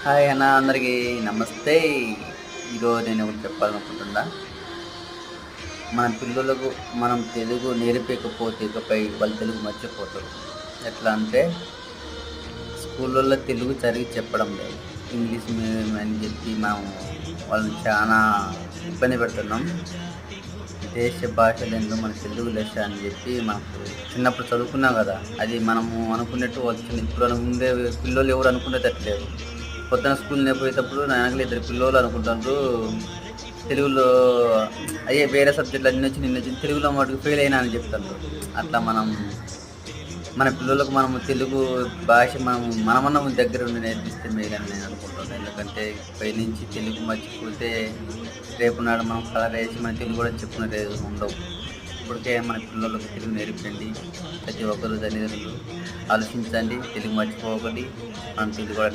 Hi అన్న, అందరికీ నమస్తే. ఈరోజు నేను ఒకటి చెప్పాలనుకుంటున్నా. మన పిల్లలకు మనం తెలుగు నేర్పకపోతే ఇకపై వాళ్ళు తెలుగు మర్చిపోతారు. ఎట్లా అంటే స్కూళ్ళల్లో తెలుగు సరిగ్గా చెప్పడం లేదు, ఇంగ్లీష్ మీడియం అని చెప్పి మనం వాళ్ళని చాలా ఇబ్బంది పెడుతున్నాం. దేశ భాషలందు మన తెలుగు లెస్స అని చెప్పి మనకు చిన్నప్పుడు చదువుకున్నాం కదా, అది మనము అనుకున్నట్టు వచ్చింది. ఇప్పుడు ముందే పిల్లలు ఎవరు అనుకునేటట్లేదు. పొద్దున స్కూల్ పోయేటప్పుడు నా వెనకాల ఇద్దరు పిల్లలు అనుకుంటారు తెలుగులో అయ్యే వేరే సబ్జెక్టులు అన్నీ వచ్చి నిన్న వచ్చి తెలుగులో మటుకు ఫెయిల్ అయినా అని చెప్తారు. అట్లా మనం మన పిల్లలకు మనము తెలుగు భాష మనమన్నా దగ్గర ఉండి నేర్పిస్తే మేలని నేను అనుకుంటున్నాను. ఎందుకంటే పై నుంచి తెలుగు మర్చిపోతే రేపు నాడు మనం కలర్ వేసి మన తెలుగు కూడా చెప్పుకునే ఉండవు. ఇప్పటికే మన పిల్లలకు తెలుగు నేర్పండి. ప్రతి ఒక్కరు తల్లిదండ్రులు ఆలోచించండి, తెలుగు మర్చిపోకండి. మనం తెలుగు కూడా